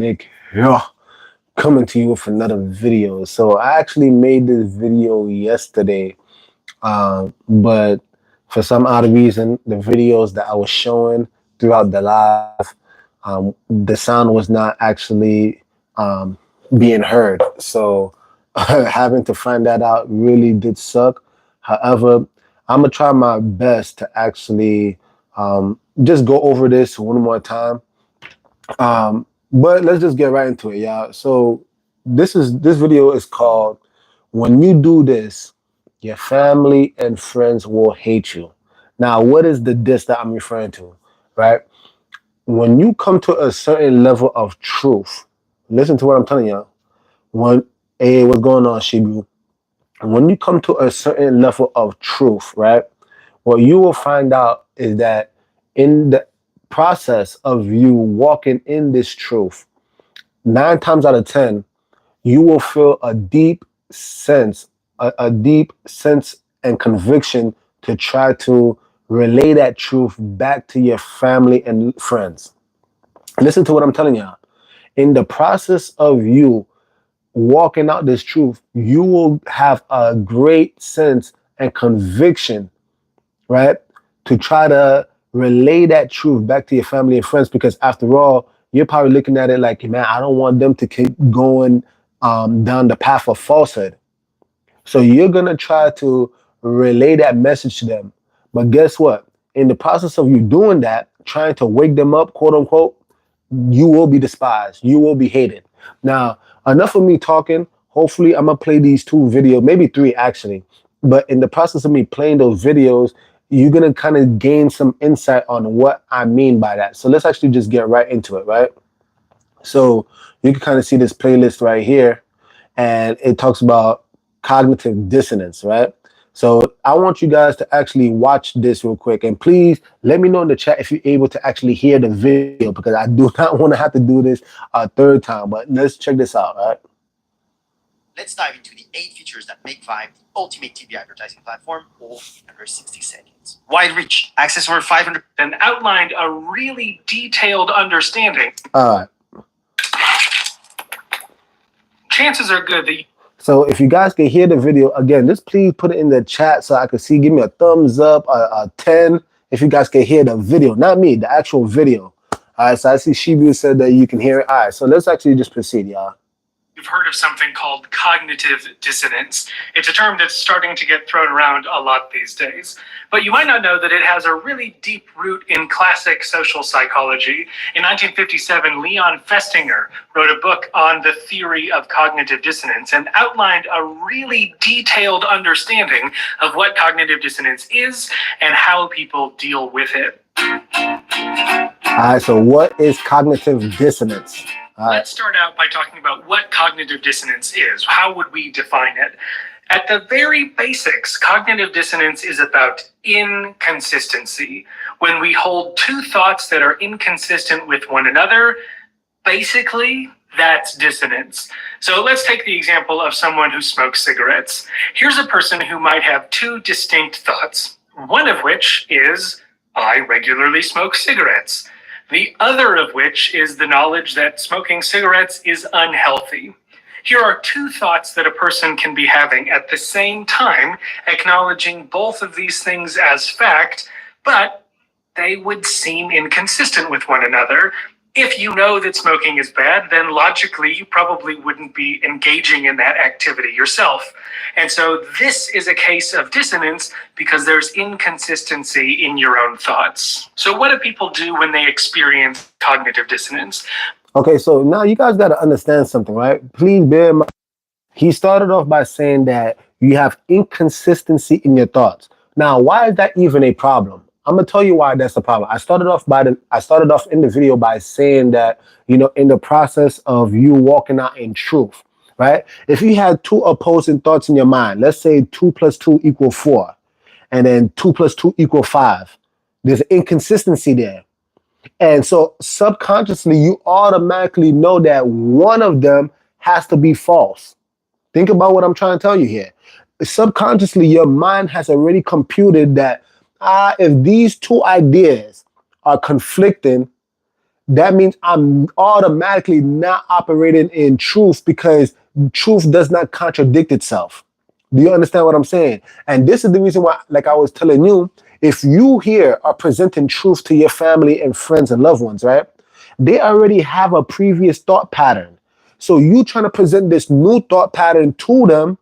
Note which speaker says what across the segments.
Speaker 1: Nick here, coming to you with another video. So I actually made this video yesterday, but for some odd reason, the videos that I was showing throughout the live, the sound was not actually being heard. So having to find that out really did suck. However, I'm gonna try my best to actually just go over this one more time. But let's just get right into it, y'all. So this video is called "When You Do This, Your Family and Friends Will Hate You." Now, what is the this that I'm referring to, right? When you come to a certain level of truth, listen to what I'm telling y'all. When Hey, what's going on, Shibu? When you come to a certain level of truth, right? What you will find out is that in the process of you walking in this truth, 9 times out of 10, you will feel a deep sense and conviction to try to relay that truth back to your family and friends. Listen to what I'm telling y'all. In the process of you walking out this truth, you will have a great sense and conviction, right? To try to relay that truth back to your family and friends, because after all, you're probably looking at it like, man, I don't want them to keep going down the path of falsehood. So you're gonna try to relay that message to them. But guess what? In the process of you doing that, trying to wake them up, quote unquote, you will be despised. You will be hated. Now, enough of me talking. Hopefully, I'm gonna play these 2 videos, maybe 3 actually. But in the process of me playing those videos, you're gonna kind of gain some insight on what I mean by that. So let's actually just get right into it, right? So you can kind of see this playlist right here, and it talks about cognitive dissonance, right? So I want you guys to actually watch this real quick, and please let me know in the chat if you're able to actually hear the video, because I do not want to have to do this a 3rd time. But let's check this out, right?
Speaker 2: Let's dive into the 8 features that make Vibe the ultimate TV advertising platform, all in under 60 seconds. Wide reach, access over 500,
Speaker 3: and outlined a really detailed understanding.
Speaker 1: All right.
Speaker 3: Chances are good that
Speaker 1: So if you guys can hear the video, again, just please put it in the chat so I can see. Give me a thumbs up, a 10, if you guys can hear the video. Not me, the actual video. All right, so I see Shibu said that you can hear it. All right, so let's actually just proceed, y'all.
Speaker 3: you've heard of something called cognitive dissonance. It's a term that's starting to get thrown around a lot these days. But you might not know that it has a really deep root in classic social psychology. In 1957, Leon Festinger wrote a book on the theory of cognitive dissonance and outlined a really detailed understanding of what cognitive dissonance is and how people deal with it.
Speaker 1: All right, so what is cognitive dissonance?
Speaker 3: Let's start out by talking about what cognitive dissonance is. How would we define it? At the very basics, cognitive dissonance is about inconsistency. When we hold 2 thoughts that are inconsistent with one another, basically, that's dissonance. So let's take the example of someone who smokes cigarettes. Here's a person who might have 2 distinct thoughts, one of which is, I regularly smoke cigarettes. The other of which is the knowledge that smoking cigarettes is unhealthy. Here are 2 thoughts that a person can be having at the same time, acknowledging both of these things as fact, but they would seem inconsistent with one another. If you know that smoking is bad, then logically you probably wouldn't be engaging in that activity yourself. And so this is a case of dissonance because there's inconsistency in your own thoughts. So what do people do when they experience cognitive dissonance?
Speaker 1: Okay, so now you guys got to understand something, right? Please bear in mind, he started off by saying that you have inconsistency in your thoughts. Now, why is that even a problem? I'm gonna tell you why that's a problem. I started off in the video by saying that, in the process of you walking out in truth, right? If you had 2 opposing thoughts in your mind, let's say 2 + 2 = 4, and then 2 + 2 = 5, there's inconsistency there. And so subconsciously, you automatically know that one of them has to be false. Think about what I'm trying to tell you here. Subconsciously, your mind has already computed that if these 2 ideas are conflicting, that means I'm automatically not operating in truth because truth does not contradict itself. Do you understand what I'm saying? And this is the reason why, like I was telling you, if you here are presenting truth to your family and friends and loved ones, right? They already have a previous thought pattern. So you trying to present this new thought pattern to them,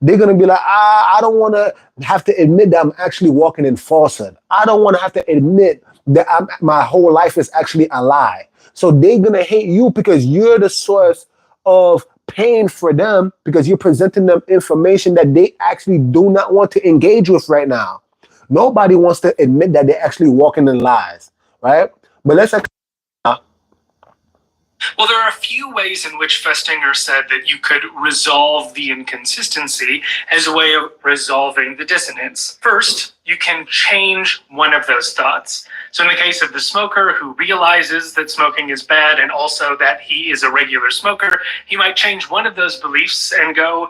Speaker 1: they're gonna be like, I don't want to have to admit that I'm actually walking in falsehood. I don't want to have to admit that my whole life is actually a lie. So they're gonna hate you because you're the source of pain for them because you're presenting them information that they actually do not want to engage with right now. Nobody wants to admit that they're actually walking in lies, right? But let's actually.
Speaker 3: Well, there are a few ways in which Festinger said that you could resolve the inconsistency as a way of resolving the dissonance. First, you can change one of those thoughts. So in the case of the smoker who realizes that smoking is bad and also that he is a regular smoker, he might change one of those beliefs and go,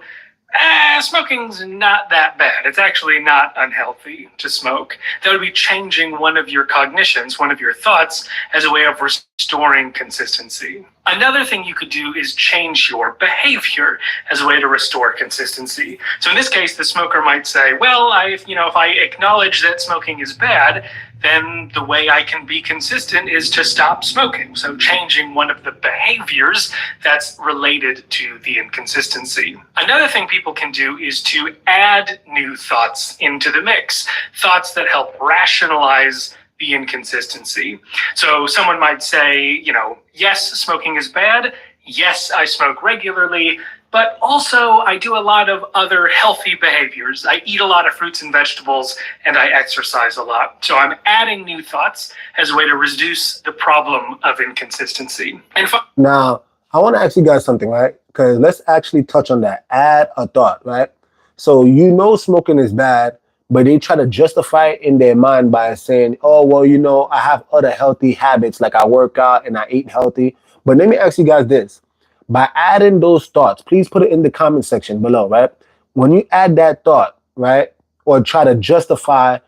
Speaker 3: smoking's not that bad. It's actually not unhealthy to smoke. That would be changing one of your cognitions, one of your thoughts, as a way of restoring consistency. Another thing you could do is change your behavior as a way to restore consistency. So in this case, the smoker might say, well, if I acknowledge that smoking is bad, then the way I can be consistent is to stop smoking. So changing one of the behaviors that's related to the inconsistency. Another thing people can do is to add new thoughts into the mix, thoughts that help rationalize the inconsistency. So someone might say, yes, smoking is bad. Yes, I smoke regularly. But also, I do a lot of other healthy behaviors. I eat a lot of fruits and vegetables, and I exercise a lot. So I'm adding new thoughts as a way to reduce the problem of inconsistency.
Speaker 1: Now, I want to ask you guys something, right? Because let's actually touch on that. Add a thought, right? So smoking is bad, but they try to justify it in their mind by saying, oh, well, I have other healthy habits, like I work out and I eat healthy. But let me ask you guys this. By adding those thoughts, please put it in the comment section below, right? When you add that thought, right, or try to justify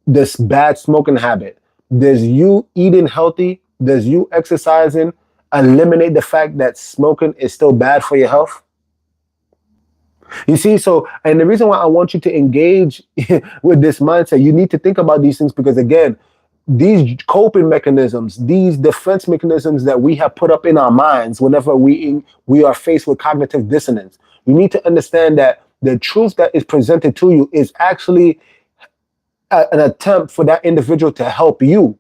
Speaker 1: this bad smoking habit, does you eating healthy, does you exercising eliminate the fact that smoking is still bad for your health? You see, and the reason why I want you to engage with this mindset, you need to think about these things because, again, these coping mechanisms, these defense mechanisms that we have put up in our minds whenever we are faced with cognitive dissonance, you need to understand that the truth that is presented to you is actually an attempt for that individual to help you.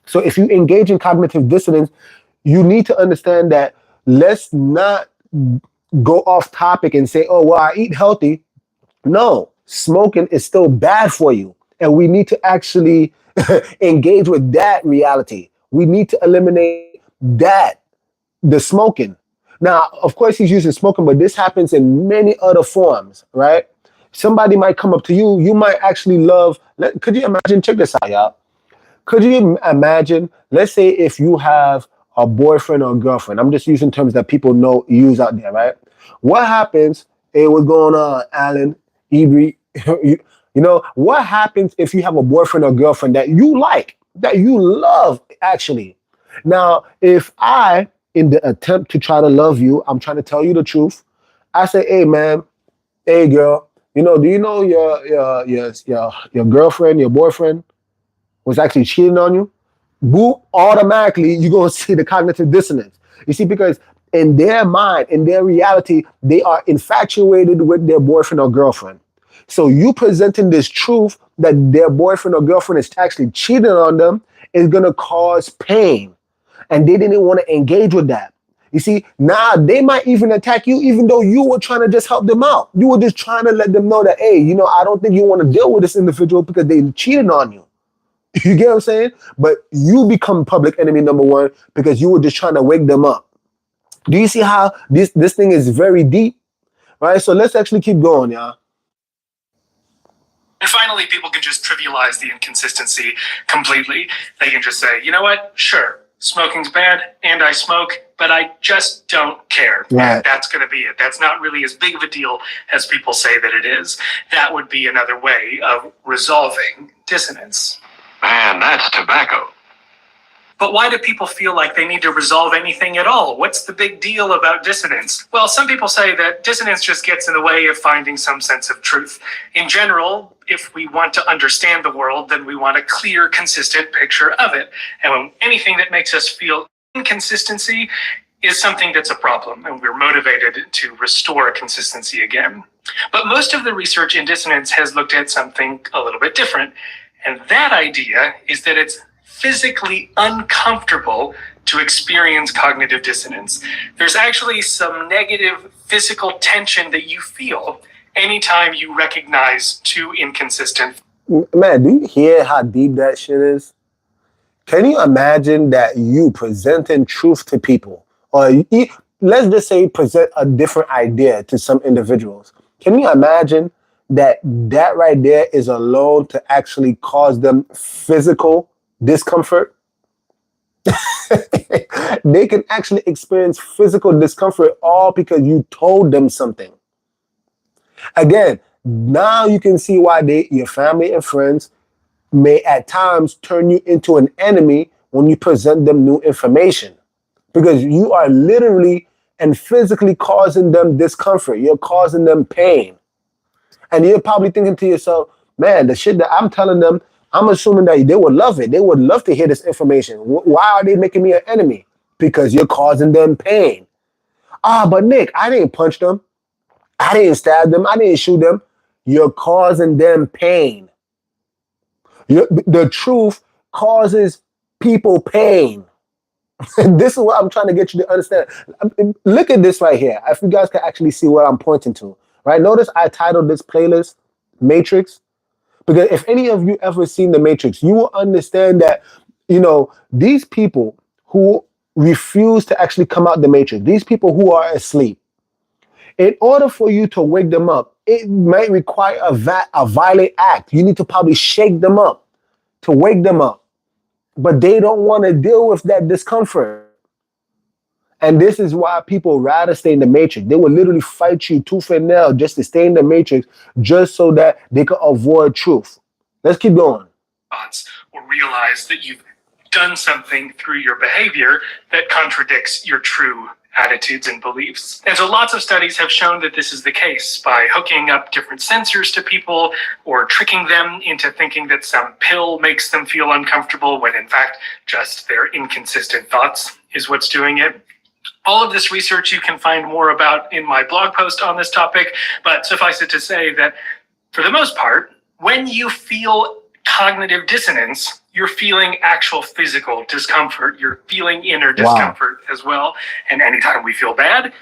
Speaker 1: So if you engage in cognitive dissonance, you need to understand that let's not go off topic and say, oh, well, I eat healthy. No, smoking is still bad for you. And we need to actually engage with that reality. We need to eliminate the smoking. Now, of course, he's using smoking, but this happens in many other forms, right? Somebody might come up to you. You might actually could you imagine, check this out, y'all. Could you imagine, let's say if you have a boyfriend or a girlfriend, I'm just using terms that people use out there, right? What happens, hey, what's going on, Alan, Ebri? What happens if you have a boyfriend or girlfriend that you like, that you love, actually? Now, if in the attempt to try to love you, I'm trying to tell you the truth, I say, hey, man, hey, girl, do you know your girlfriend, your boyfriend was actually cheating on you? Boop, automatically, you're going to see the cognitive dissonance. You see, because in their mind, in their reality, they are infatuated with their boyfriend or girlfriend. So you presenting this truth that their boyfriend or girlfriend is actually cheating on them is going to cause pain. And they didn't want to engage with that. You see, now they might even attack you, even though you were trying to just help them out. You were just trying to let them know that, hey, I don't think you want to deal with this individual because they cheated on you. You get what I'm saying? But you become public enemy number one because you were just trying to wake them up. Do you see how this thing is very deep? Right? So let's actually keep going, y'all.
Speaker 3: And finally, people can just trivialize the inconsistency completely. They can just say, you know what? Sure, smoking's bad and I smoke, but I just don't care.
Speaker 1: Right.
Speaker 3: That's going to be it. That's not really as big of a deal as people say that it is. That would be another way of resolving dissonance.
Speaker 4: Man, that's tobacco.
Speaker 3: But why do people feel like they need to resolve anything at all? What's the big deal about dissonance? Well, some people say that dissonance just gets in the way of finding some sense of truth. In general, if we want to understand the world, then we want a clear, consistent picture of it. And anything that makes us feel inconsistency is something that's a problem, and we're motivated to restore consistency again. But most of the research in dissonance has looked at something a little bit different. And that idea is that it's physically uncomfortable to experience cognitive dissonance. There's actually some negative physical tension that you feel anytime you recognize two inconsistent.
Speaker 1: Man, do you hear how deep that shit is? Can you imagine that you presenting truth to people, or let's just say present a different idea to some individuals? Can you imagine that right there is alone to actually cause them physical discomfort? They can actually experience physical discomfort all because you told them something. Again, now you can see why your family and friends may at times turn you into an enemy when you present them new information, because you are literally and physically causing them discomfort. You're causing them pain. And you're probably thinking to yourself, man, the shit that I'm telling them, I'm assuming that they would love it. They would love to hear this information. Why are they making me an enemy? Because you're causing them pain. But Nick, I didn't punch them. I didn't stab them. I didn't shoot them. You're causing them pain. The truth causes people pain. This is what I'm trying to get you to understand. Look at this right here. If you guys can actually see what I'm pointing to, right? Notice I titled this playlist Matrix, because if any of you ever seen The Matrix, you will understand that, these people who refuse to actually come out the Matrix, these people who are asleep, in order for you to wake them up, it might require a violent act. You need to probably shake them up to wake them up. But they don't want to deal with that discomfort. And this is why people rather stay in the Matrix. They will literally fight you tooth and nail just to stay in the Matrix, just so that they can avoid truth. Let's keep going.
Speaker 3: Or realize that you've done something through your behavior that contradicts your true attitudes and beliefs. And so lots of studies have shown that this is the case by hooking up different sensors to people or tricking them into thinking that some pill makes them feel uncomfortable when in fact just their inconsistent thoughts is what's doing it. All of this research you can find more about in my blog post on this topic, but suffice it to say that for the most part, when you feel cognitive dissonance, you're feeling actual physical discomfort. You're feeling inner discomfort as well. And anytime we feel bad,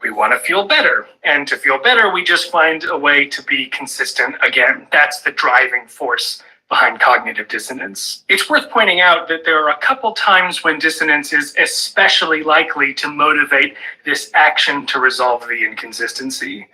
Speaker 3: we want to feel better. And to feel better, we just find a way to be consistent again. That's the driving force behind cognitive dissonance. It's worth pointing out that there are a couple times when dissonance is especially likely to motivate this action to resolve the inconsistency.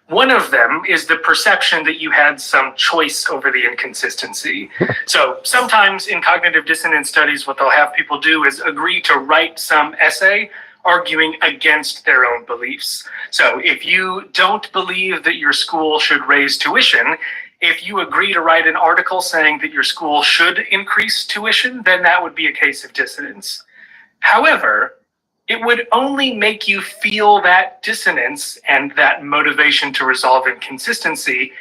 Speaker 3: One of them is the perception that you had some choice over the inconsistency. So sometimes in cognitive dissonance studies, what they'll have people do is agree to write some essay arguing against their own beliefs. So if you don't believe that your school should raise tuition, if you agree to write an article saying that your school should increase tuition, then that would be a case of dissonance. However, it would only make you feel that dissonance and that motivation to resolve inconsistency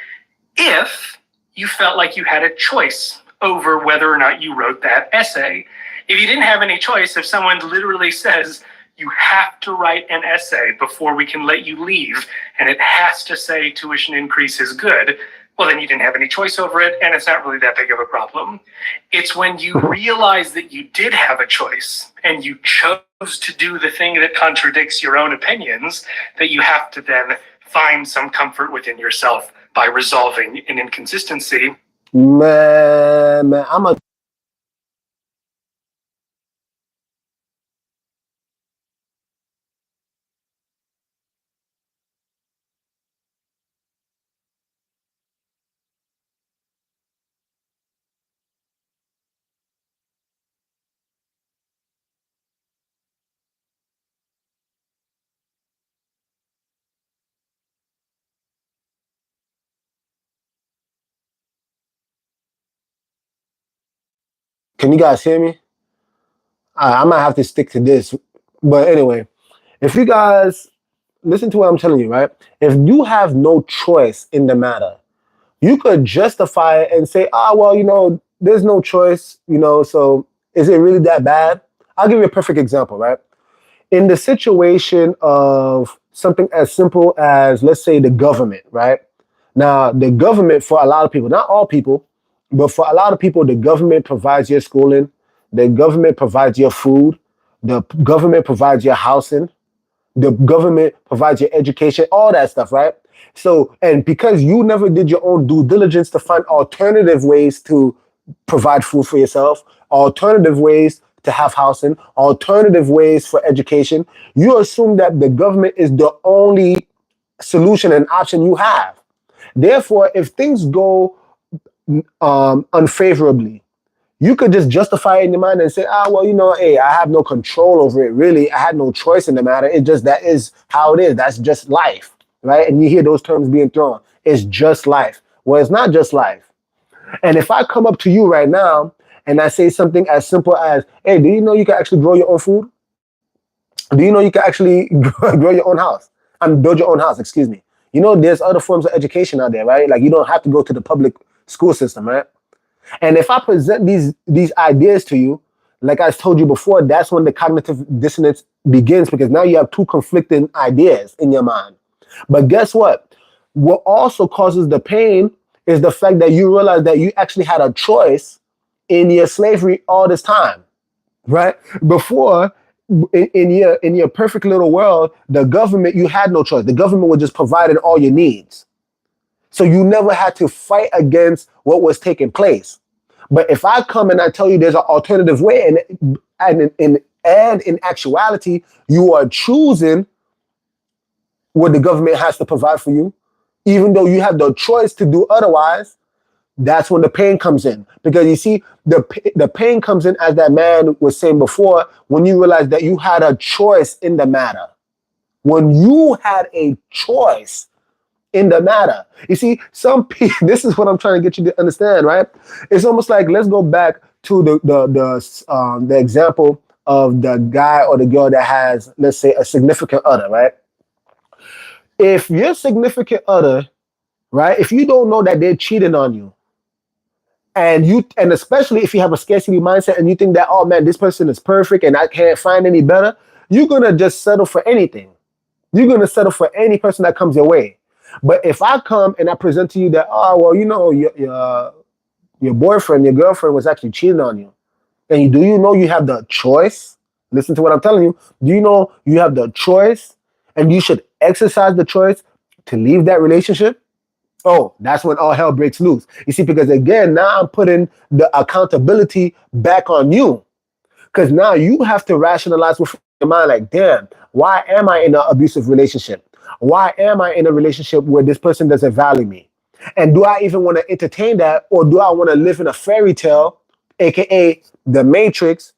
Speaker 3: if you felt like you had a choice over whether or not you wrote that essay. If you didn't have any choice, if someone literally says, you have to write an essay before we can let you leave, and it has to say tuition increase is good, well, then you didn't have any choice over it, and it's not really that big of a problem. It's when you realize that you did have a choice, and you chose to do the thing that contradicts your own opinions, that you have to then find some comfort within yourself by resolving an inconsistency.
Speaker 1: Man, I'm a Can you guys hear me? I might have to stick to this. But anyway, if you guys listen to what I'm telling you, right? If you have no choice in the matter, you could justify it and say, well, there's no choice, so is it really that bad? I'll give you a perfect example, right? In the situation of something as simple as, let's say, the government, right? Now, the government, for a lot of people, not all people, but for a lot of people, the government provides your schooling, the government provides your food, the government provides your housing, the government provides your education, all that stuff, right? So, and because you never did your own due diligence to find alternative ways to provide food for yourself, alternative ways to have housing, alternative ways for education, you assume that the government is the only solution and option you have. Therefore, if things go unfavorably, you could just justify it in your mind and say, well, hey, I have no control over it. Really, I had no choice in the matter. It just, that is how it is. That's just life, right? And you hear those terms being thrown. It's just life. Well, it's not just life. And if I come up to you right now and I say something as simple as, hey, do you know you can actually grow your own food? Do you know you can actually grow your own house? Build your own house, excuse me. There's other forms of education out there, right? Like, you don't have to go to the public school system, right? And if I present these ideas to you, like I told you before, that's when the cognitive dissonance begins, because now you have two conflicting ideas in your mind. But guess what? What also causes the pain is the fact that you realize that you actually had a choice in your slavery all this time, right? Before, in your perfect little world, the government, you had no choice. The government was just providing all your needs. So you never had to fight against what was taking place. But if I come and I tell you there's an alternative way, and in actuality, you are choosing what the government has to provide for you, even though you have the choice to do otherwise, that's when the pain comes in. Because you see, the pain comes in, as that man was saying before, when you realize that you had a choice in the matter. When you had a choice in the matter. You see, some people, this is what I'm trying to get you to understand, right? It's almost like, let's go back to the example of the guy or the girl that has, let's say, a significant other, right? If your significant other, right, if you don't know that they're cheating on you, and especially if you have a scarcity mindset and you think that, oh man, this person is perfect and I can't find any better, you're gonna just settle for anything. You're gonna settle for any person that comes your way. But if I come and I present to you that, your boyfriend, your girlfriend was actually cheating on you, and do you know you have the choice? Listen to what I'm telling you. Do you know you have the choice, and you should exercise the choice to leave that relationship? Oh, that's when all hell breaks loose. You see, because again, now I'm putting the accountability back on you. Because now you have to rationalize with your mind, like, damn, why am I in an abusive relationship? Why am I in a relationship where this person doesn't value me? And do I even want to entertain that? Or do I want to live in a fairy tale, AKA the Matrix,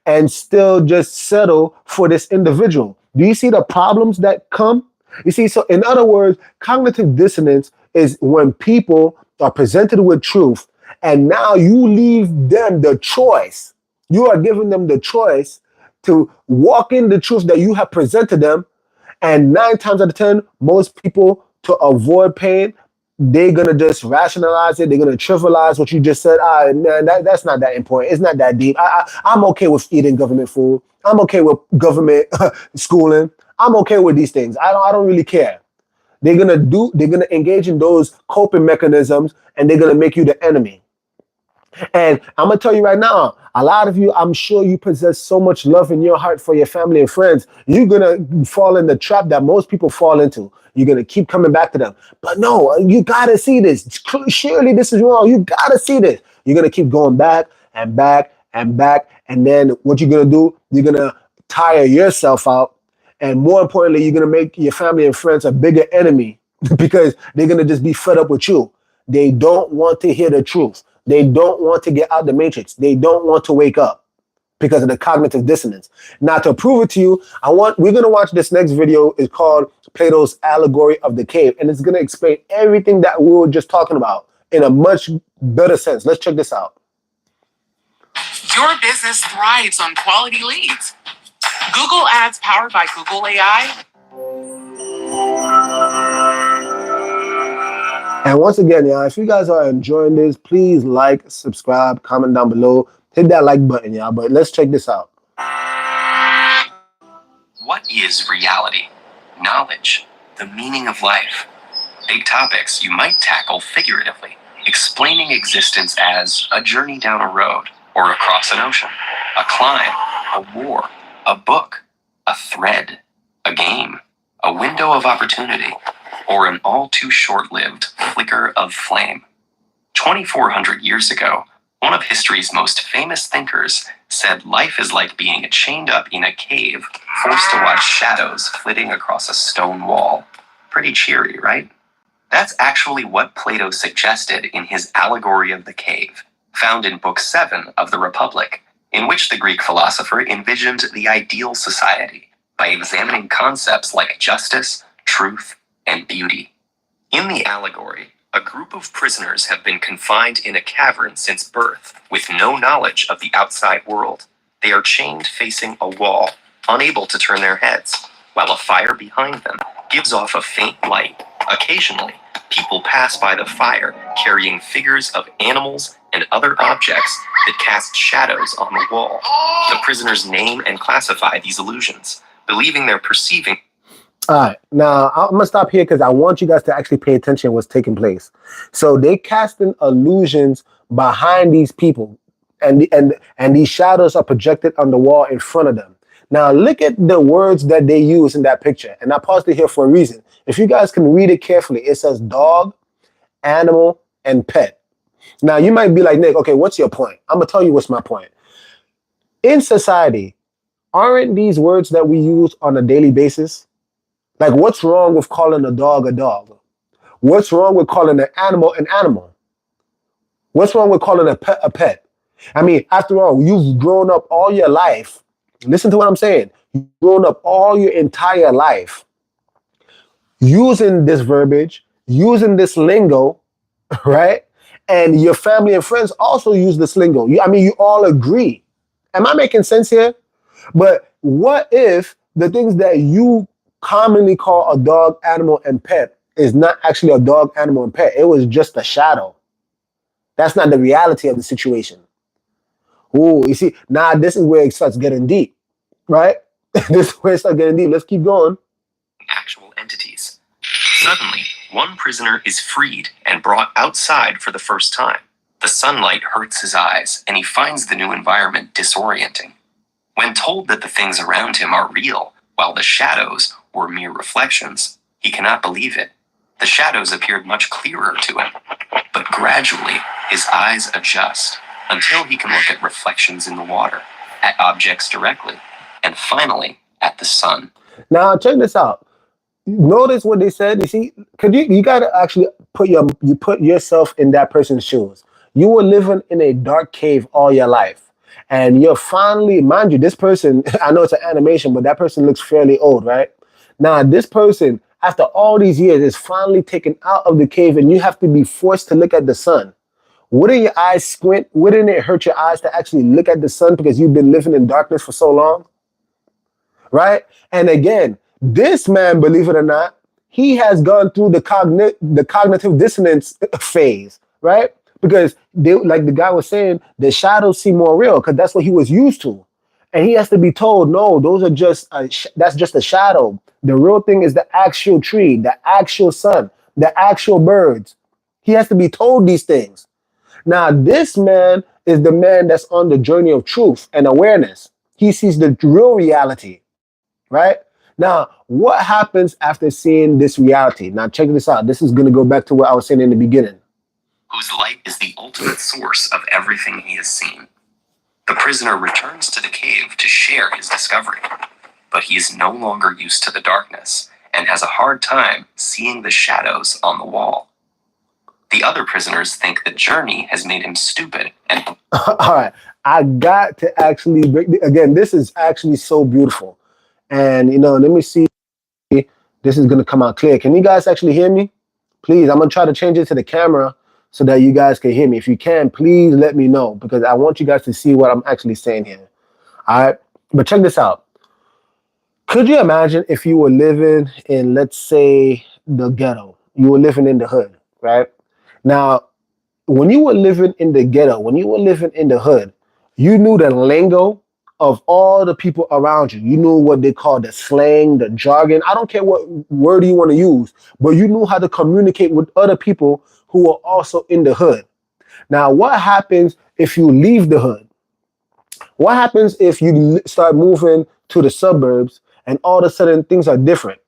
Speaker 1: and still just settle for this individual? Do you see the problems that come? You see, so in other words, cognitive dissonance is when people are presented with truth, and now you leave them the choice. You are giving them the choice to walk in the truth that you have presented them. And 9 times out of 10, most people, to avoid pain, they're going to just rationalize it. They're going to trivialize what you just said. Man, that's not that important. It's not that deep. I'm okay with eating government food. I'm okay with government schooling. I'm okay with these things. I don't really care. They're going to engage in those coping mechanisms, and they're going to make you the enemy. And I'm going to tell you right now, a lot of you, I'm sure you possess so much love in your heart for your family and friends. You're going to fall in the trap that most people fall into. You're going to keep coming back to them. But no, you got to see this. Surely this is wrong. You got to see this. You're going to keep going back and back and back. And then what you're going to do, you're going to tire yourself out. And more importantly, you're going to make your family and friends a bigger enemy because they're going to just be fed up with you. They don't want to hear the truth. They don't want to get out the matrix. They don't want to wake up because of the cognitive dissonance. Now, to prove it to you, we're going to watch this next video. It's called Plato's Allegory of the Cave, and it's going to explain everything that we were just talking about in a much better sense. Let's check this out.
Speaker 4: Your business thrives on quality leads. Google Ads powered by Google AI.
Speaker 1: And once again, y'all, if you guys are enjoying this, please like, subscribe, comment down below. Hit that like button, y'all. But let's check this out.
Speaker 2: What is reality? Knowledge. The meaning of life. Big topics you might tackle figuratively, explaining existence as a journey down a road or across an ocean, a climb, a war, a book, a thread, a game, a window of opportunity, or an all too short-lived flicker of flame. 2,400 years ago, one of history's most famous thinkers said life is like being chained up in a cave, forced to watch shadows flitting across a stone wall. Pretty cheery, right? That's actually what Plato suggested in his Allegory of the Cave, found in Book 7 of the Republic, in which the Greek philosopher envisioned the ideal society by examining concepts like justice, truth, and beauty. In the allegory, a group of prisoners have been confined in a cavern since birth, with no knowledge of the outside world. They are chained facing a wall, unable to turn their heads, while a fire behind them gives off a faint light. Occasionally, people pass by the fire carrying figures of animals and other objects that cast shadows on the wall. The prisoners name and classify these illusions, believing they're perceiving.
Speaker 1: All right, now I'm gonna stop here because I want you guys to actually pay attention to what's taking place. So they casting illusions behind these people, and these shadows are projected on the wall in front of them. Now look at the words that they use in that picture, and I paused it here for a reason. If you guys can read it carefully, it says dog, animal, and pet. Now you might be like, Nick, okay, what's your point? I'm gonna tell you what's my point. In society, aren't these words that we use on a daily basis? Like, what's wrong with calling a dog a dog? What's wrong with calling an animal an animal? What's wrong with calling a pet a pet? I mean, after all, you've grown up all your life. Listen to what I'm saying. You've grown up all your entire life using this verbiage, using this lingo, right? And your family and friends also use this lingo. I mean, you all agree. Am I making sense here? But what if the things that you commonly call a dog, animal, and pet is not actually a dog, animal, and pet? It was just a shadow. That's not the reality of the situation. Oh, you see, now this is where it starts getting deep, right? This is where it starts getting deep. Let's keep going.
Speaker 2: Actual entities. Suddenly, one prisoner is freed and brought outside for the first time. The sunlight hurts his eyes, and he finds the new environment disorienting. When told that the things around him are real, while the shadows were mere reflections, he cannot believe it. The shadows appeared much clearer to him, but gradually his eyes adjust until he can look at reflections in the water, at objects directly, and finally at the sun.
Speaker 1: Now check this out. Notice what they said. You see, could you gotta actually put yourself in that person's shoes. You were living in a dark cave all your life, and you're finally, mind you, this person, I know it's an animation, but that person looks fairly old, right? Now this person, after all these years, is finally taken out of the cave, and you have to be forced to look at the sun. Wouldn't your eyes squint? Wouldn't it hurt your eyes to actually look at the sun because you've been living in darkness for so long? Right? And again, this man, believe it or not, he has gone through the cognitive dissonance phase, right? Because they, like the guy was saying, the shadows seem more real because that's what he was used to. And he has to be told, no, those are just, that's just a shadow. The real thing is the actual tree, the actual sun, the actual birds. He has to be told these things. Now, this man is the man that's on the journey of truth and awareness. He sees the real reality, right? Now, what happens after seeing this reality? Now, check this out. This is going to go back to what I was saying in the beginning.
Speaker 2: Whose light is the ultimate source of everything he has seen. The prisoner returns to the cave to share his discovery, but he is no longer used to the darkness and has a hard time seeing the shadows on the wall. The other prisoners think the journey has made him stupid and...
Speaker 1: All right, I got to actually break, again, this is actually so beautiful. And, you know, let me see, this is going to come out clear. Can you guys actually hear me? Please, I'm going to try to change it to the camera so that you guys can hear me. If you can, please let me know because I want you guys to see what I'm actually saying here. All right, but check this out. Could you imagine if you were living in, let's say, the ghetto? You were living in the hood, right? Now, when you were living in the ghetto, when you were living in the hood, you knew the lingo of all the people around you. You knew what they call the slang, the jargon. I don't care what word you want to use, but you knew how to communicate with other people who are also in the hood. Now, what happens if you leave the hood? What happens if you start moving to the suburbs and all of a sudden things are different?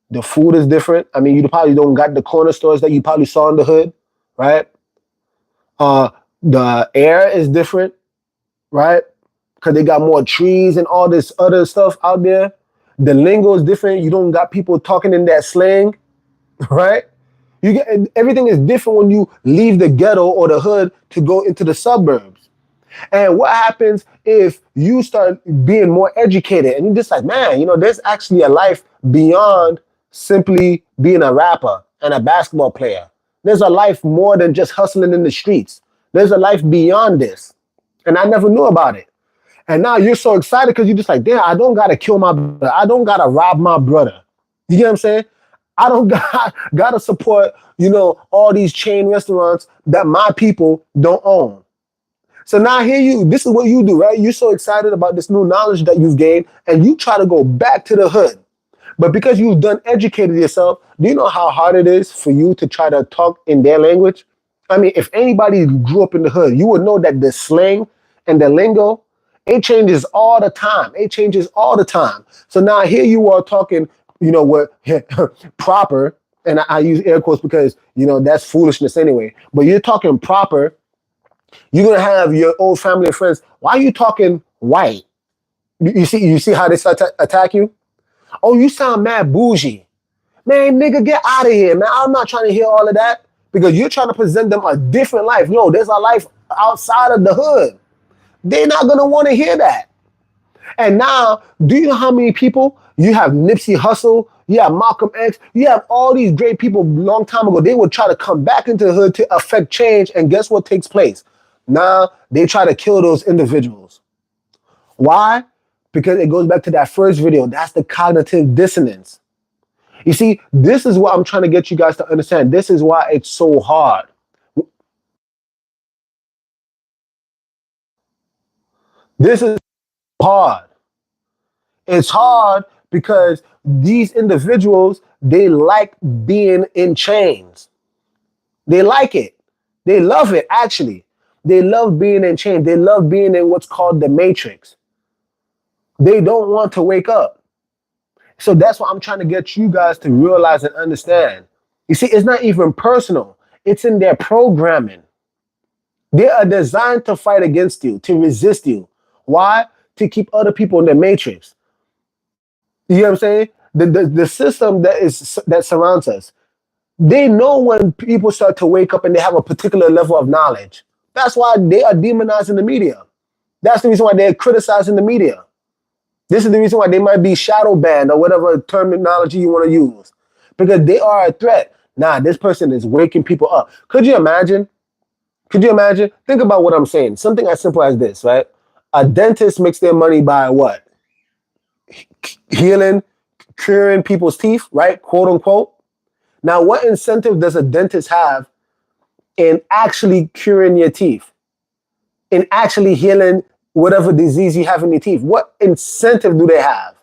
Speaker 1: The food is different. I mean, you probably don't got the corner stores that you probably saw in the hood, right? The air is different, right? Because they got more trees and all this other stuff out there. The lingo is different. You don't got people talking in that slang, right? You get everything is different when you leave the ghetto or the hood to go into the suburbs. And what happens if you start being more educated and you're just like, man, there's actually a life beyond simply being a rapper and a basketball player. There's a life more than just hustling in the streets. There's a life beyond this. And I never knew about it. And now you're so excited because you're just like, damn, I don't got to kill my brother. I don't got to rob my brother. You get what I'm saying? I don't got to support, all these chain restaurants that my people don't own. So now this is what you do, right? You're so excited about this new knowledge that you've gained and you try to go back to the hood. But because you've done educated yourself, do you know how hard it is for you to try to talk in their language? I mean, if anybody grew up in the hood, you would know that the slang and the lingo, it changes all the time. It changes all the time. So now here you are talking, what proper, and I use air quotes because, that's foolishness anyway. But you're talking proper. You're going to have your old family and friends. Why are you talking white? You see how they start to attack you? Oh, you sound mad bougie. Man, nigga, get out of here, man. I'm not trying to hear all of that because you're trying to present them a different life. No, there's a life outside of the hood. They're not going to want to hear that. And now, do you know how many people? You have Nipsey Hussle, you have Malcolm X, you have all these great people a long time ago. They would try to come back into the hood to affect change. And guess what takes place? Now, they try to kill those individuals. Why? Because it goes back to that first video. That's the cognitive dissonance. You see, this is what I'm trying to get you guys to understand. This is why it's so hard. This is hard. It's hard because these individuals, they like being in chains. They like it. They love it, actually. They love being in chains. They love being in what's called the matrix. They don't want to wake up. So that's what I'm trying to get you guys to realize and understand. You see, it's not even personal. It's in their programming. They are designed to fight against you, to resist you. Why? To keep other people in the matrix. You know what I'm saying? The system that surrounds us. They know when people start to wake up and they have a particular level of knowledge. That's why they are demonizing the media. That's the reason why they're criticizing the media. This is the reason why they might be shadow banned or whatever terminology you want to use. Because they are a threat. Nah, this person is waking people up. Could you imagine? Could you imagine? Think about what I'm saying. Something as simple as this, right? A dentist makes their money by what? Healing, curing people's teeth, right? Quote unquote. Now, what incentive does a dentist have in actually curing your teeth? In actually healing whatever disease you have in your teeth? What incentive do they have?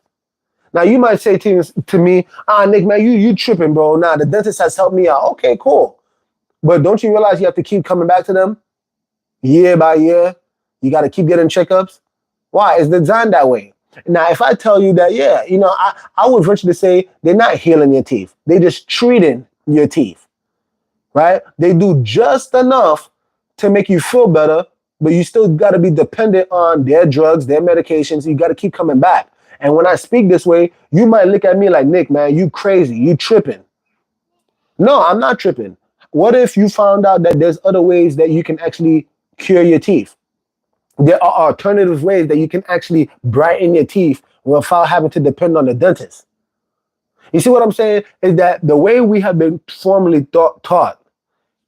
Speaker 1: Now, you might say to me, Nick, man, you tripping, bro. Nah, the dentist has helped me out. Okay, cool. But don't you realize you have to keep coming back to them year by year? You got to keep getting checkups. Why? It's designed that way. Now, if I tell you that, yeah, I would venture to say they're not healing your teeth. They're just treating your teeth, right? They do just enough to make you feel better, but you still got to be dependent on their drugs, their medications. You got to keep coming back. And when I speak this way, you might look at me like, Nick, man, you crazy. You tripping. No, I'm not tripping. What if you found out that there's other ways that you can actually cure your teeth? There are alternative ways that you can actually brighten your teeth without having to depend on the dentist. You see what I'm saying? Is that the way we have been formally taught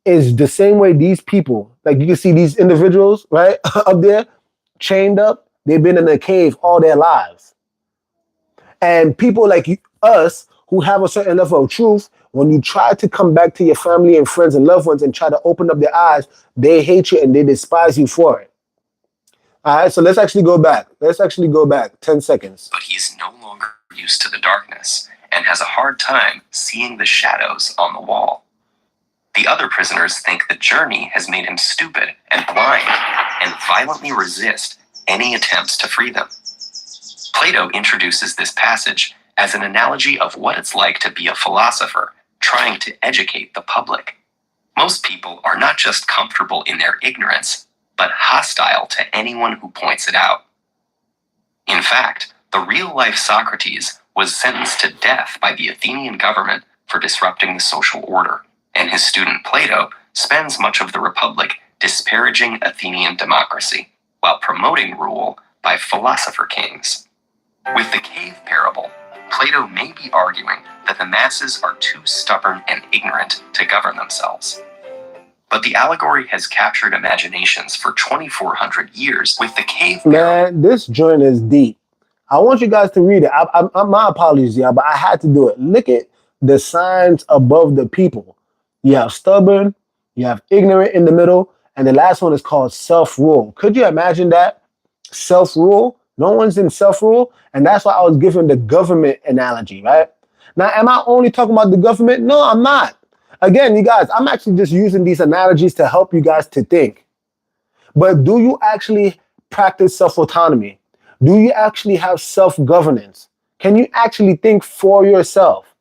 Speaker 1: is the same way these people, like you can see these individuals, right, up there, chained up, they've been in a cave all their lives. And people like us who have a certain level of truth, when you try to come back to your family and friends and loved ones and try to open up their eyes, they hate you and they despise you for it. All right, so let's actually go back. Let's actually go back 10 seconds.
Speaker 2: But he's no longer used to the darkness and has a hard time seeing the shadows on the wall. The other prisoners think the journey has made him stupid and blind and violently resist any attempts to free them. Plato introduces this passage as an analogy of what it's like to be a philosopher trying to educate the public. Most people are not just comfortable in their ignorance, but hostile to anyone who points it out. In fact, the real-life Socrates was sentenced to death by the Athenian government for disrupting the social order, and his student Plato spends much of the Republic disparaging Athenian democracy, while promoting rule by philosopher kings. With the cave parable, Plato may be arguing that the masses are too stubborn and ignorant to govern themselves. But the allegory has captured imaginations for 2,400 years with the cave parable.
Speaker 1: Man, this joint is deep. I want you guys to read it. My apologies, y'all, but I had to do it. Look at the signs above the people. You have stubborn, you have ignorant in the middle, and the last one is called self-rule. Could you imagine that? Self-rule? No one's in self-rule, and that's why I was giving the government analogy, right? Now, am I only talking about the government? No, I'm not. Again, you guys, I'm actually just using these analogies to help you guys to think. But do you actually practice self-autonomy? Do you actually have self-governance? Can you actually think for yourself?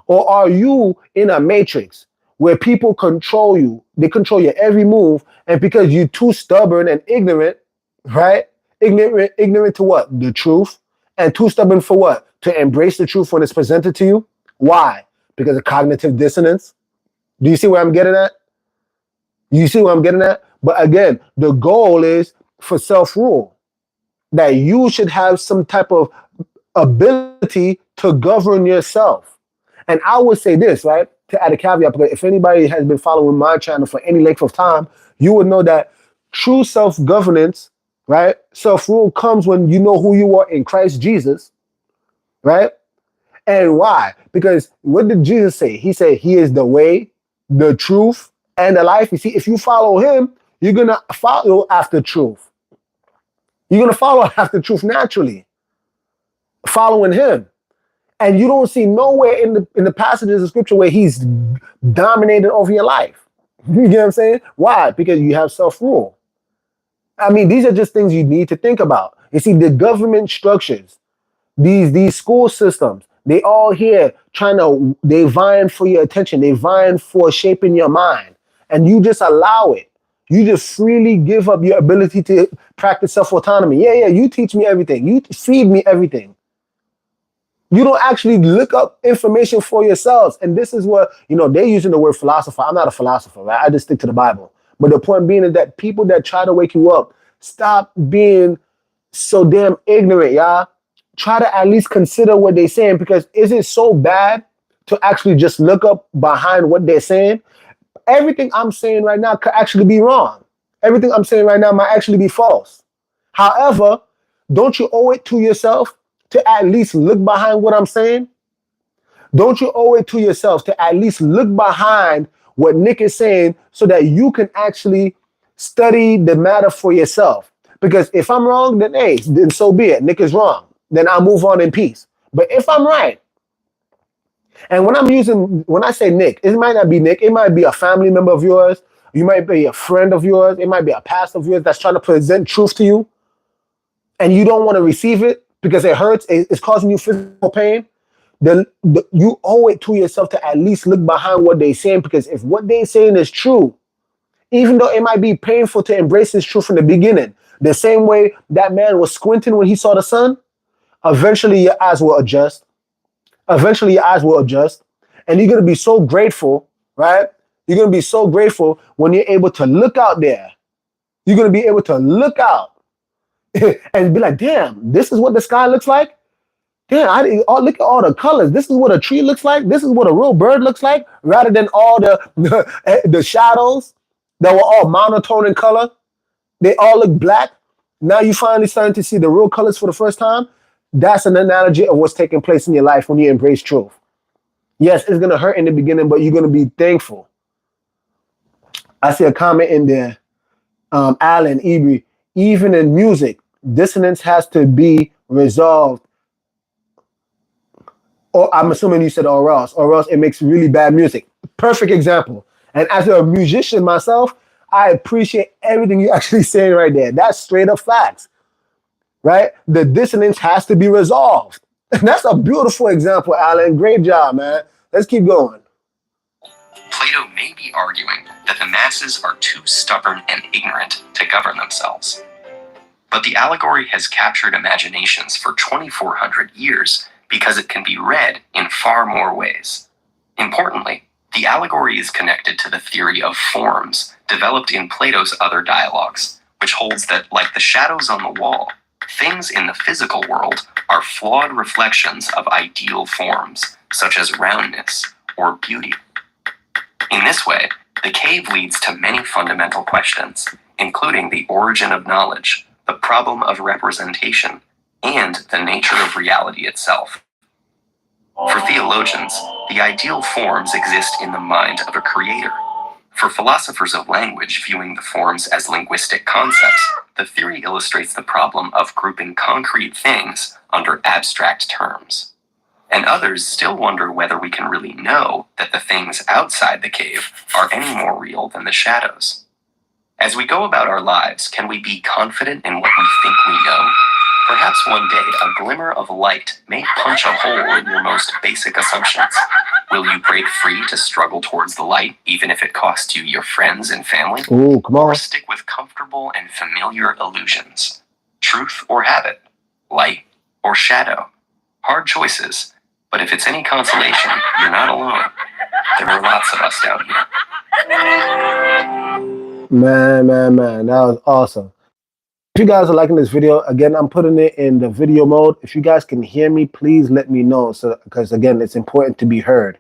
Speaker 1: Or are you in a matrix where people control you? They control your every move, and because you're too stubborn and ignorant, right? Ignorant to what? The truth. And too stubborn for what? To embrace the truth when it's presented to you. Why? Because of cognitive dissonance. Do you see where I'm getting at? You see where I'm getting at? But again, the goal is for self-rule. That you should have some type of ability to govern yourself. And I would say this, right? To add a caveat, because if anybody has been following my channel for any length of time, you would know that true self-governance, right? Self-rule comes when you know who you are in Christ Jesus, right? And why? Because what did Jesus say? He said he is the way, the truth, and the life. You see, if you follow him, you're going to follow after truth. You're going to follow after truth naturally, following him. And you don't see nowhere in the passages of scripture where he's dominated over your life. You get what I'm saying? Why? Because you have self-rule. I mean, these are just things you need to think about. You see, the government structures, these school systems, they all here they vying for your attention. They vying for shaping your mind. And you just allow it. You just freely give up your ability to practice self-autonomy. Yeah, you teach me everything. You feed me everything. You don't actually look up information for yourselves. And this is what, they're using the word philosopher. I'm not a philosopher, right? I just stick to the Bible. But the point being is that people that try to wake you up, stop being so damn ignorant, y'all. Try to at least consider what they're saying, because is it so bad to actually just look up behind what they're saying? Everything I'm saying right now could actually be wrong. Everything I'm saying right now might actually be false. However, don't you owe it to yourself to at least look behind what I'm saying? Don't you owe it to yourself to at least look behind what Nick is saying so that you can actually study the matter for yourself? Because if I'm wrong, then so be it. Nick is wrong. Then I'll move on in peace. But if I'm right, and when I say Nick, it might not be Nick. It might be a family member of yours. You might be a friend of yours. It might be a pastor of yours that's trying to present truth to you, and you don't want to receive it because it hurts. It's causing you physical pain. Then you owe it to yourself to at least look behind what they're saying, because if what they're saying is true, even though it might be painful to embrace this truth from the beginning, the same way that man was squinting when he saw the sun, eventually your eyes will adjust. Eventually your eyes will adjust. And you're going to be so grateful, right? You're going to be so grateful when you're able to look out there. You're going to be able to look out and be like, damn, this is what the sky looks like. damn, look at all the colors. This is what a tree looks like. This is what a real bird looks like, rather than all the shadows that were all monotone in color. They all look black. Now you finally starting to see the real colors for the first time. That's an analogy of what's taking place in your life when you embrace truth. Yes, it's going to hurt in the beginning, but you're going to be thankful. I see a comment in there, Alan, Ibri, even in music, dissonance has to be resolved. Or I'm assuming you said or else it makes really bad music. Perfect example. And as a musician myself, I appreciate everything you're actually saying right there. That's straight up facts, right? The dissonance has to be resolved. That's a beautiful example, Alan. Great job, man. Let's keep going.
Speaker 2: Plato may be arguing that the masses are too stubborn and ignorant to govern themselves. But the allegory has captured imaginations for 2,400 years because it can be read in far more ways. Importantly, the allegory is connected to the theory of forms developed in Plato's other dialogues, which holds that, like the shadows on the wall, things in the physical world are flawed reflections of ideal forms, such as roundness or beauty. In this way, the cave leads to many fundamental questions, including the origin of knowledge, the problem of representation, and the nature of reality itself. For theologians, the ideal forms exist in the mind of a creator. For philosophers of language viewing the forms as linguistic concepts, the theory illustrates the problem of grouping concrete things under abstract terms. And others still wonder whether we can really know that the things outside the cave are any more real than the shadows. As we go about our lives, can we be confident in what we think we know? Perhaps one day a glimmer of light may punch a hole in your most basic assumptions. Will you break free to struggle towards the light, even if it costs you your friends and family?
Speaker 1: Ooh, come on.
Speaker 2: Or stick with comfortable and familiar illusions? Truth or habit? Light or shadow? Hard choices, but if it's any consolation, you're not alone. There are lots of us down here.
Speaker 1: Man, that was awesome. If you guys are liking this video, again, I'm putting it in the video mode. If you guys can hear me, please let me know. So, because again, it's important to be heard.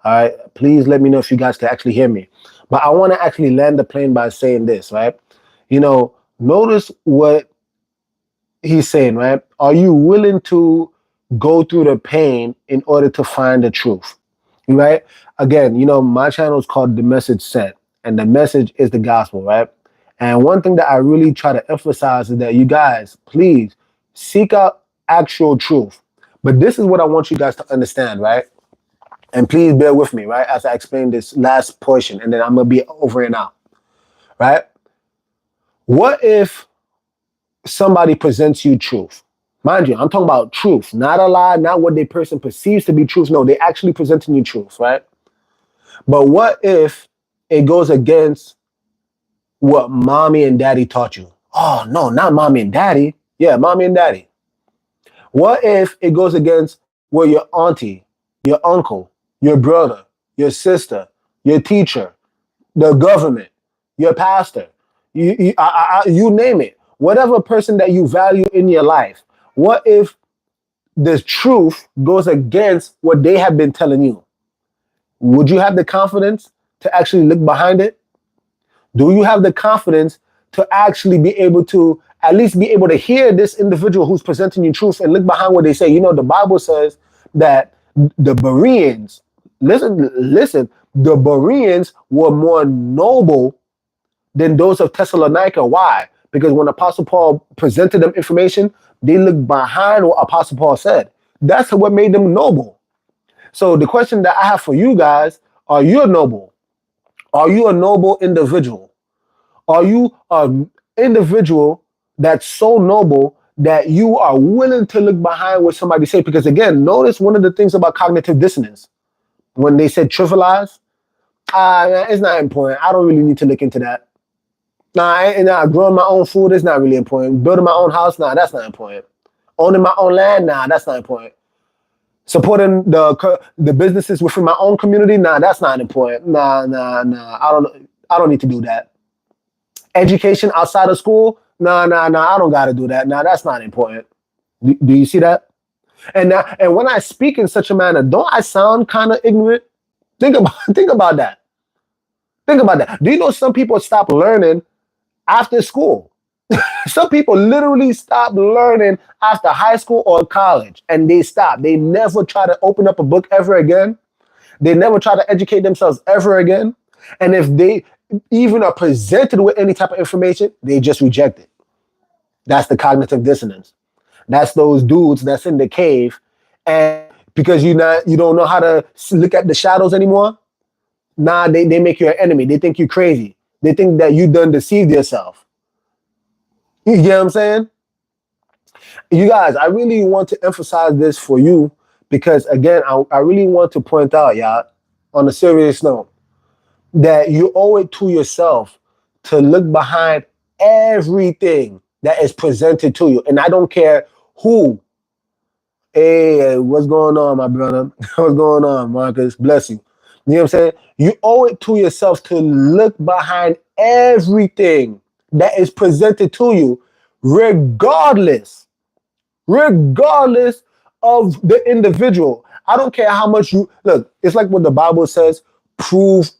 Speaker 1: All right, please let me know if you guys can actually hear me. But I want to actually land the plane by saying this, right? You know, notice what he's saying, right? Are you willing to go through the pain in order to find the truth? Right? Again, you know, my channel is called The Message Set, and the message is the gospel, right? And one thing that I really try to emphasize is that you guys, please seek out actual truth. But this is what I want you guys to understand, right? And please bear with me, right? As I explain this last portion, and then I'm going to be over and out, right? What if somebody presents you truth? Mind you, I'm talking about truth, not a lie, not what the person perceives to be truth. No, they actually presenting you truth, right? But what if it goes against what mommy and daddy taught you? Oh, no, not mommy and daddy. Yeah, mommy and daddy. What if it goes against what your auntie, your uncle, your brother, your sister, your teacher, the government, your pastor, you name it, whatever person that you value in your life, what if the truth goes against what they have been telling you? Would you have the confidence to actually look behind it? Do you have the confidence to actually be able to at least be able to hear this individual who's presenting you truth and look behind what they say? You know, the Bible says that the Bereans, listen, the Bereans were more noble than those of Thessalonica. Why? Because when Apostle Paul presented them information, they looked behind what Apostle Paul said. That's what made them noble. So the question that I have for you guys, are you a noble? Are you a noble individual? Are you an individual that's so noble that you are willing to look behind what somebody said? Because again, notice one of the things about cognitive dissonance, when they said trivialize, it's not important. I don't really need to look into that. Growing my own food is not really important. Building my own house, that's not important. Owning my own land, that's not important. Supporting the businesses within my own community, that's not important. I don't need to do that. Education outside of school, I don't gotta do that. That's not important. Do you see that? And when I speak in such a manner, don't I sound kind of ignorant? Think about that. Think about that. Do you know some people stop learning after school? Some people literally stop learning after high school or college, and they stop. They never try to open up a book ever again. They never try to educate themselves ever again. And if they even are presented with any type of information, they just reject it. That's the cognitive dissonance. That's those dudes that's in the cave, and because you don't know how to look at the shadows anymore. Nah, they make you an enemy. They think you're crazy. They think that you done deceived yourself. You get what I'm saying? You guys, I really want to emphasize this for you because again, I really want to point out, y'all, on a serious note, that you owe it to yourself to look behind everything that is presented to you. And I don't care who. Hey, what's going on, my brother? What's going on, Marcus? Bless you. You know what I'm saying? You owe it to yourself to look behind everything that is presented to you, regardless of the individual. I don't care how much you look. It's like what the Bible says: prove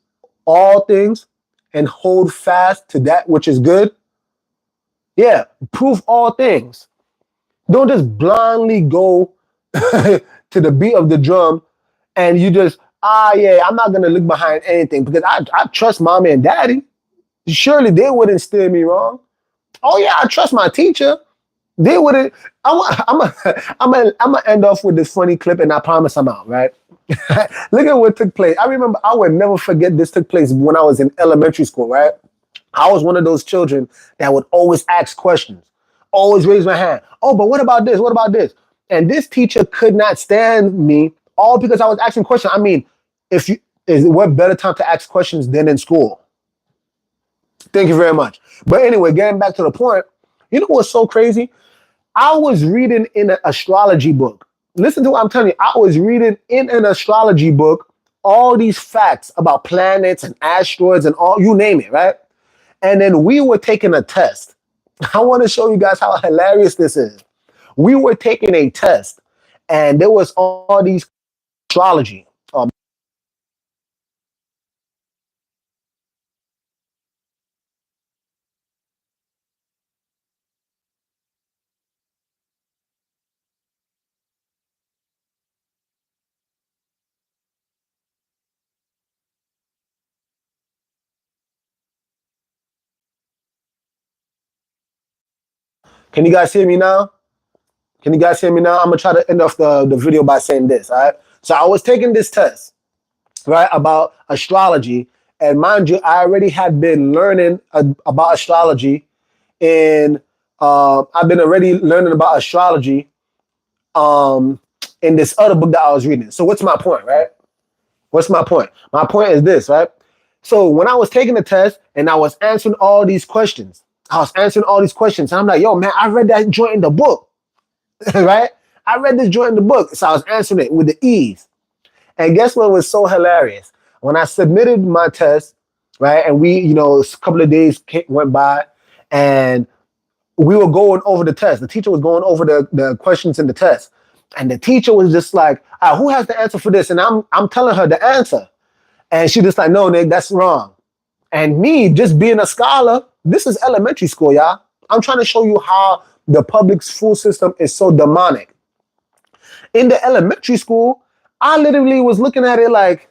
Speaker 1: all things and hold fast to that which is good. Yeah, prove all things. Don't just blindly go to the beat of the drum and you just, yeah, I'm not gonna look behind anything because I trust mommy and daddy. Surely they wouldn't steer me wrong. Oh yeah, I trust my teacher. They wouldn't. I'm gonna end off with this funny clip, and I promise I'm out. Right? Look at what took place. I remember. I would never forget this took place when I was in elementary school. Right? I was one of those children that would always ask questions, always raise my hand. Oh, but what about this? What about this? And this teacher could not stand me, all because I was asking questions. I mean, what better time to ask questions than in school? Thank you very much. But anyway, getting back to the point, you know what's so crazy? I was reading in an astrology book. Listen to what I'm telling you. I was reading in an astrology book all these facts about planets and asteroids and all, you name it, right? And then we were taking a test. I want to show you guys how hilarious this is. We were taking a test, and there was all these astrology. Can you guys hear me now? Can you guys hear me now? I'm gonna try to end off the video by saying this. All right. So I was taking this test, right, about astrology, and mind you, I already had been learning about astrology in. I've been already learning about astrology in this other book that I was reading. So what's my point, right? What's my point? My point is this, right? So when I was taking the test and I was answering all these questions, and I'm like, yo, man, I read that joint in the book, right? I read this joint in the book. So I was answering it with the ease. And guess what was so hilarious? When I submitted my test, right, and a couple of days went by and we were going over the test. The teacher was going over the questions in the test. And the teacher was just like, who has the answer for this? And I'm telling her the answer. And she just like, no, Nick, that's wrong. And me just being a scholar, this is elementary school, y'all. I'm trying to show you how the public school system is so demonic. In the elementary school, I literally was looking at it like,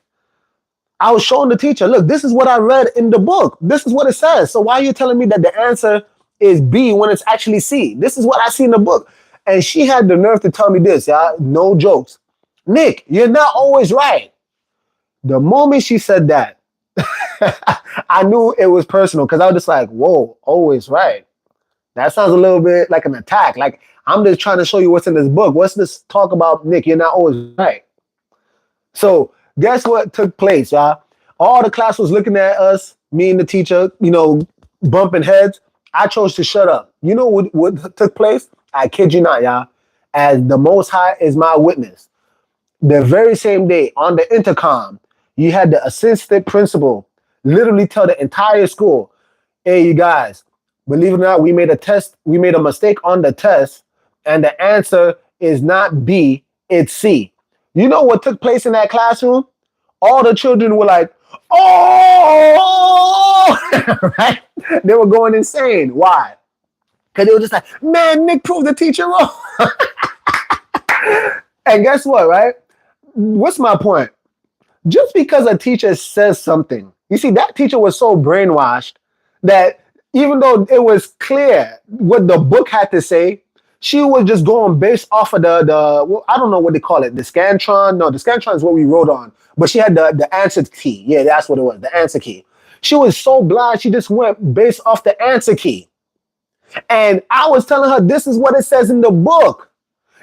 Speaker 1: I was showing the teacher, look, this is what I read in the book. This is what it says. So why are you telling me that the answer is B when it's actually C? This is what I see in the book. And she had the nerve to tell me this, y'all. No jokes. Nick, you're not always right. The moment she said that, I knew it was personal because I was just like, whoa, always right. That sounds a little bit like an attack. Like, I'm just trying to show you what's in this book. What's this talk about, Nick? You're not always right. So guess what took place, y'all? All the class was looking at us, me and the teacher, bumping heads. I chose to shut up. You know what took place? I kid you not, y'all. As the Most High is my witness. The very same day on the intercom, you had the assistant principal literally tell the entire school, hey, you guys, believe it or not, we made a test. We made a mistake on the test, and the answer is not B. it's C. You know what took place in that classroom? All the children were like, oh, right? They were going insane. Why? Because they were just like, man, Nick proved the teacher wrong. And guess what, right? What's my point? Just because a teacher says something, you see, that teacher was so brainwashed that even though it was clear what the book had to say, she was just going based off of well, I don't know what they call it, the Scantron. No, the Scantron is what we wrote on, but she had the answer key. Yeah, that's what it was, the answer key. She was so blind, she just went based off the answer key. And I was telling her, this is what it says in the book.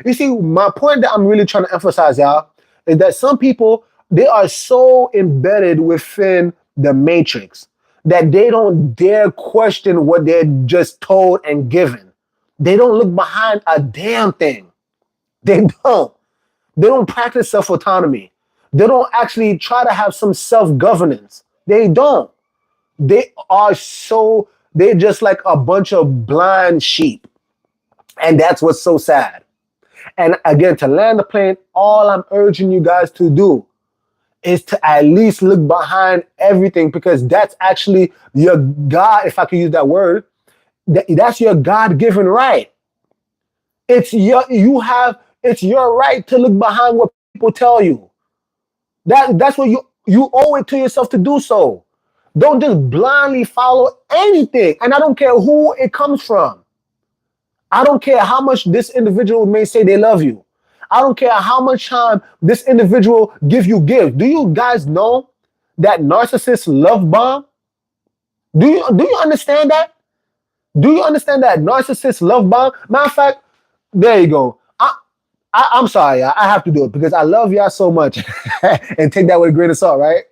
Speaker 1: You see, my point that I'm really trying to emphasize, y'all, is that some people, they are so embedded within the matrix that they don't dare question what they're just told and given. They don't look behind a damn thing. They don't. They don't practice self-autonomy. They don't actually try to have some self-governance. They don't. They're just like a bunch of blind sheep. And that's what's so sad. And again, to land the plane, all I'm urging you guys to do is to at least look behind everything, because that's actually your God, if I could use that word, that's your God-given right. It's your right to look behind what people tell you. That's what you owe it to yourself to do so. Don't just blindly follow anything. And I don't care who it comes from. I don't care how much this individual may say they love you. I don't care how much time this individual give you gifts. Do you guys know that narcissists love bomb? Do you understand that? Do you understand that narcissists love bomb? Matter of fact, there you go. I'm sorry, I have to do it because I love y'all so much. And take that with a grain of salt, right?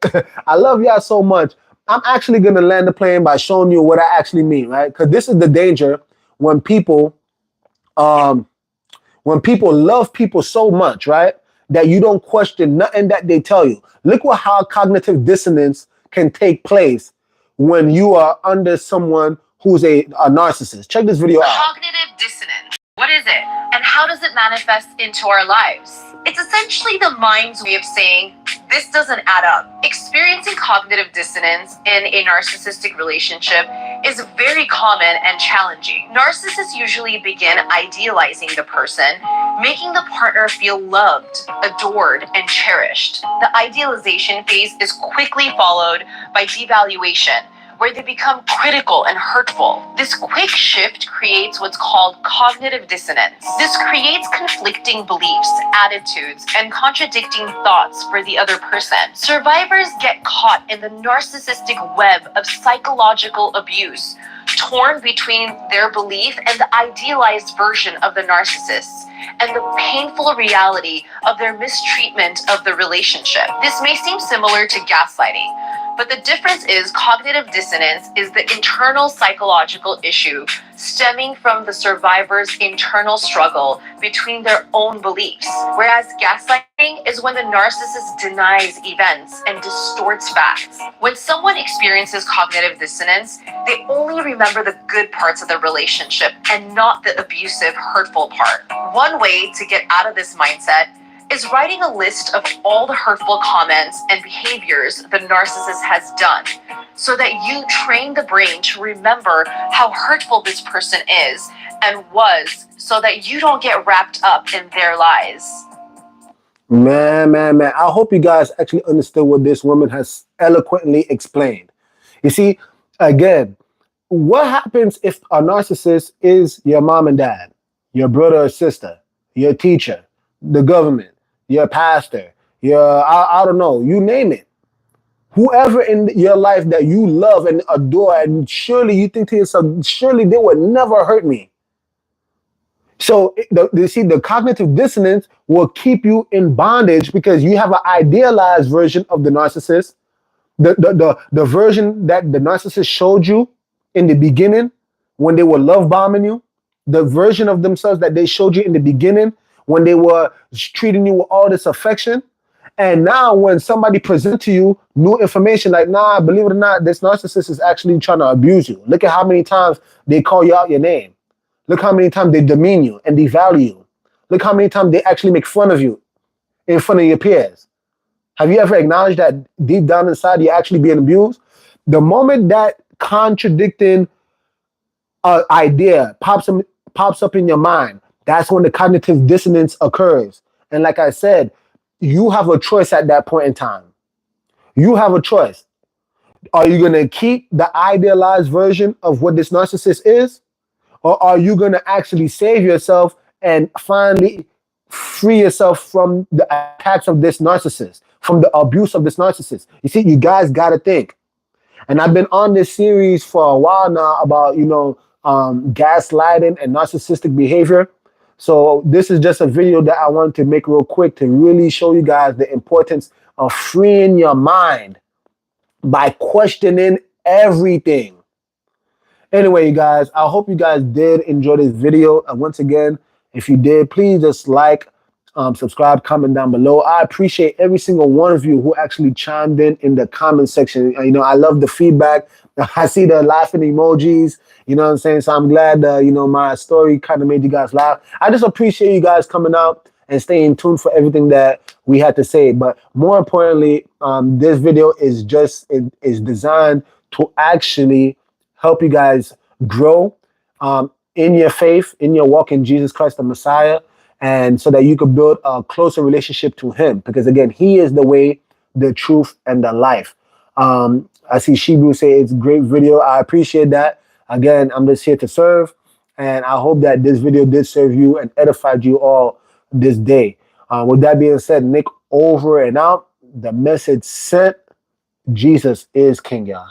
Speaker 1: I love y'all so much. I'm actually going to land the plane by showing you what I actually mean, right? Because this is the danger when people love people so much, right, that you don't question nothing that they tell you. Look how cognitive dissonance can take place when you are under someone who's a narcissist. Check this video out.
Speaker 5: Cognitive dissonance. What is it? And how does it manifest into our lives? It's essentially the mind's way of saying, this doesn't add up. Experiencing cognitive dissonance in a narcissistic relationship is very common and challenging. Narcissists usually begin idealizing the person, making the partner feel loved, adored, and cherished. The idealization phase is quickly followed by devaluation, where they become critical and hurtful. This quick shift creates what's called cognitive dissonance. This creates conflicting beliefs, attitudes, and contradicting thoughts for the other person. Survivors get caught in the narcissistic web of psychological abuse, torn between their belief and the idealized version of the narcissist, and the painful reality of their mistreatment of the relationship. This may seem similar to gaslighting, but the difference is cognitive dissonance is the internal psychological issue stemming from the survivor's internal struggle between their own beliefs, whereas gaslighting is when the narcissist denies events and distorts facts. When someone experiences cognitive dissonance, they only remember the good parts of the relationship and not the abusive, hurtful part. One way to get out of this mindset is writing a list of all the hurtful comments and behaviors the narcissist has done, so that you train the brain to remember how hurtful this person is and was, so that you don't get wrapped up in their lies.
Speaker 1: Man. I hope you guys actually understood what this woman has eloquently explained. You see, again, what happens if a narcissist is your mom and dad, your brother or sister, your teacher, the government, your pastor, I don't know, you name it. Whoever in your life that you love and adore, and surely you think to yourself, surely they would never hurt me. So you see, the cognitive dissonance will keep you in bondage because you have an idealized version of the narcissist, the version that the narcissist showed you in the beginning when they were love bombing you, the version of themselves that they showed you in the beginning when they were treating you with all this affection. And now when somebody presents to you new information, like, nah, believe it or not, this narcissist is actually trying to abuse you. Look at how many times they call you out your name. Look how many times they demean you and devalue you. Look how many times they actually make fun of you. in front of your peers? Have you ever acknowledged that deep down inside you're actually being abused? The moment that contradicting idea pops up in your mind, that's when the cognitive dissonance occurs. And like I said, you have a choice at that point in time. You have a choice. Are you going to keep the idealized version of what this narcissist is? Or are you going to actually save yourself and finally free yourself from the attacks of this narcissist, from the abuse of this narcissist? You see, you guys got to think. And I've been on this series for a while now about, gaslighting and narcissistic behavior. So this is just a video that I wanted to make real quick to really show you guys the importance of freeing your mind by questioning everything. Anyway, you guys, I hope you guys did enjoy this video. And once again, if you did, please just like, subscribe, comment down below. I appreciate every single one of you who actually chimed in the comment section. I love the feedback. I see the laughing emojis. You know what I'm saying? So I'm glad, my story kind of made you guys laugh. I just appreciate you guys coming out and staying tuned for everything that we had to say. But more importantly, this video is designed to actually help you guys grow in your faith, in your walk in Jesus Christ, the Messiah, and so that you could build a closer relationship to him. Because again, he is the way, the truth, and the life. I see Shibu say it's a great video. I appreciate that. Again, I'm just here to serve. And I hope that this video did serve you and edified you all this day. With that being said, Nick over and out. The message sent. Jesus is King, y'all.